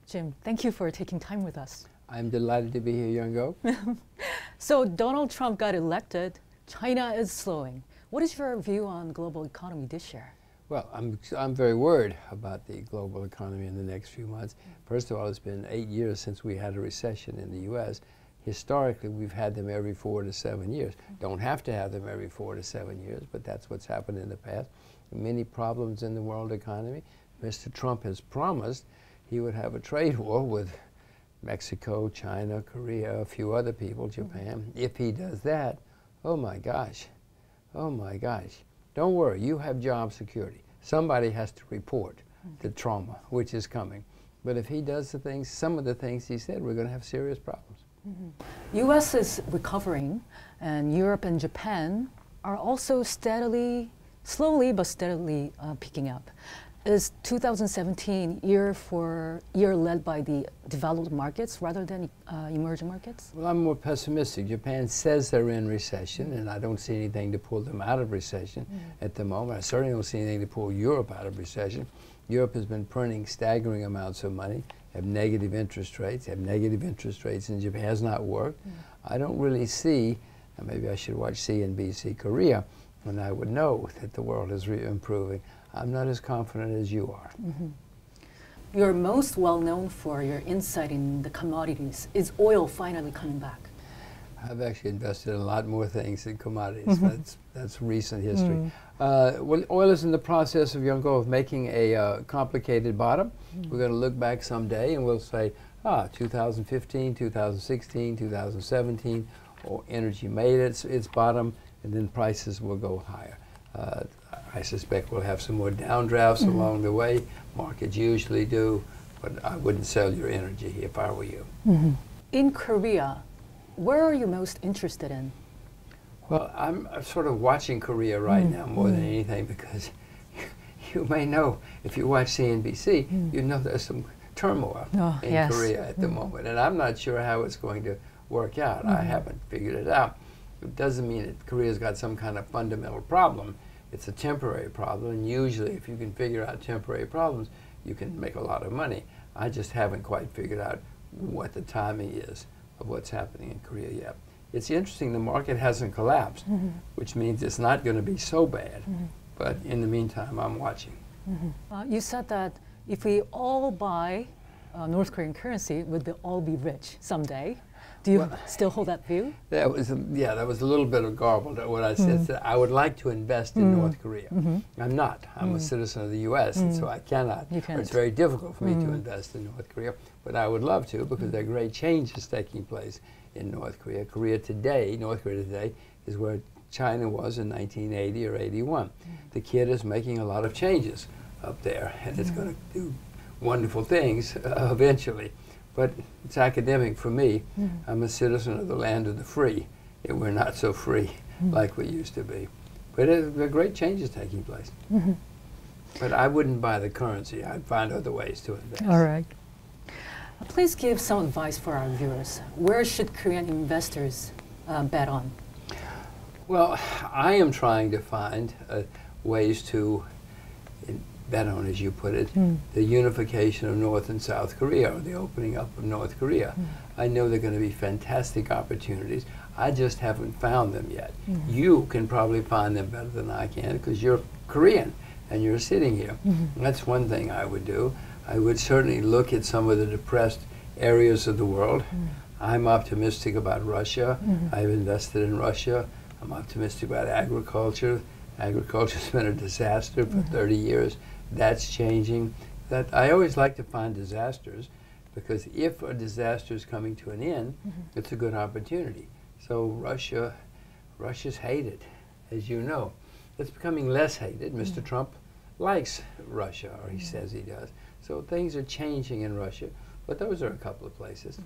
Jim, thank you for taking time with us. I'm delighted to be here, Youngo. So Donald Trump got elected. China is slowing. What is your view on global economy this year? Well, I'm very worried about the global economy in the next few months. First of all, it's been 8 years since we had a recession in the U.S. Historically, we've had them every 4 to 7 years. Don't have to have them every 4 to 7 years, but that's what's happened in the past. Many problems in the world economy. Mr. Trump has promised he would have a trade war with Mexico, China, Korea, a few other people, Japan. If he does that, oh my gosh, don't worry, you have job security. Somebody has to report the trauma, which is coming. But if he does the things, some of the things he said, we're going to have serious problems. U.S. is recovering, and Europe and Japan are also slowly but steadily picking up. Is 2017 year led by the developed markets rather than emerging markets? Well, I'm more pessimistic. Japan says they're in recession, and I don't see anything to pull them out of recession at the moment. I certainly don't see anything to pull Europe out of recession. Europe has been printing staggering amounts of money, have negative interest rates, in Japan. Has not worked. I don't really see, and maybe I should watch CNBC Korea, and I would know that the world is improving. I'm not as confident as you are. You're most well known for your insight in the commodities. Is oil finally coming back? I've actually invested in a lot more things than commodities. That's recent history. Well, oil is in the process of making a complicated bottom. We're going to look back someday and we'll say, 2015, 2016, 2017, energy made its bottom, and then prices will go higher. I suspect we'll have some more downdrafts along the way. Markets usually do, but I wouldn't sell your energy if I were you. In Korea, where are you most interested in? Well, I'm sort of watching Korea right now more than anything, because you may know, if you watch CNBC, you know there's some turmoil in Korea at the moment, and I'm not sure how it's going to work out. I haven't figured it out. It doesn't mean that Korea's got some kind of fundamental problem. It's a temporary problem, and usually if you can figure out temporary problems, you can make a lot of money. I just haven't quite figured out what the timing is of what's happening in Korea yet. It's interesting, the market hasn't collapsed, which means it's not going to be so bad. But in the meantime, I'm watching. You said that if we all buy North Korean currency, we'd all be rich someday. Do you still hold that view? That was a little bit of garbled what I said. I would like to invest in North Korea. I'm not. I'm a citizen of the U.S., and so I cannot. It's very difficult for me to invest in North Korea, but I would love to, because there are great changes taking place in North Korea. North Korea today is where China was in 1980 or 81. The kid is making a lot of changes up there, and it's going to do wonderful things eventually. But it's academic for me. I'm a citizen of the land of the free, and we're not so free like we used to be. But there are great changes taking place. But I wouldn't buy the currency. I'd find other ways to invest. All right. Please give some advice for our viewers. Where should Korean investors bet on? Well, I am trying to find ways to bet on, as you put it, the unification of North and South Korea, or the opening up of North Korea. I know there are going to be fantastic opportunities. I just haven't found them yet. You can probably find them better than I can, because you're Korean and you're sitting here. That's one thing I would do. I would certainly look at some of the depressed areas of the world. I'm optimistic about Russia. I've invested in Russia. I'm optimistic about agriculture. Agriculture's been a disaster for 30 years. That's changing. I always like to find disasters, because if a disaster is coming to an end, it's a good opportunity. So Russia's hated, as you know. It's becoming less hated. Mr. Trump likes Russia, or he says he does. So things are changing in Russia, but those are a couple of places.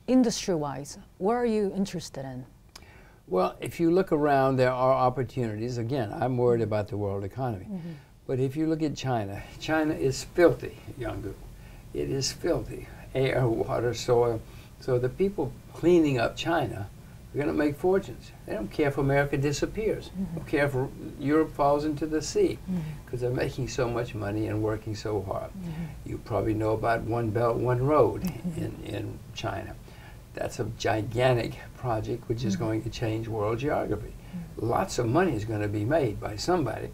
Industry-wise, what are you interested in? Well, if you look around, there are opportunities. Again, I'm worried about the world economy. But if you look at China, China is filthy, Youngo. It is filthy. Air, water, soil. So the people cleaning up China, We're going to make fortunes. They don't care if America disappears. They don't care if Europe falls into the sea, because they're making so much money and working so hard. You probably know about One Belt, One Road in China. That's a gigantic project which is going to change world geography. Lots of money is going to be made by somebody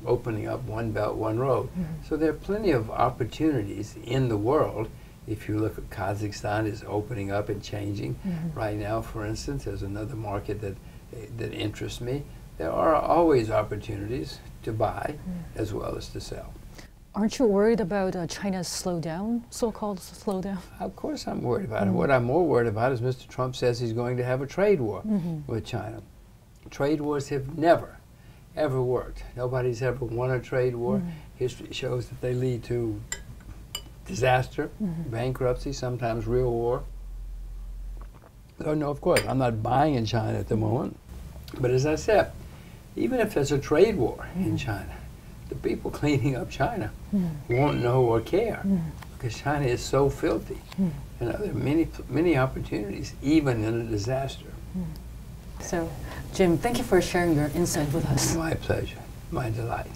opening up One Belt, One Road. So there are plenty of opportunities in the world. If you look at Kazakhstan is opening up and changing. Right now, for instance, there's another market that interests me. There are always opportunities to buy as well as to sell. Aren't you worried about China's slowdown, so-called slowdown? Of course I'm worried about it. What I'm more worried about is Mr. Trump says he's going to have a trade war with China. Trade wars have never, ever worked. Nobody's ever won a trade war. History shows that they lead to disaster, bankruptcy, sometimes real war. So no, of course, I'm not buying in China at the moment. But as I said, even if there's a trade war in China, the people cleaning up China won't know or care, because China is so filthy. You know, there are many opportunities, even in a disaster. So, Jim, thank you for sharing your insight with us. My pleasure, my delight.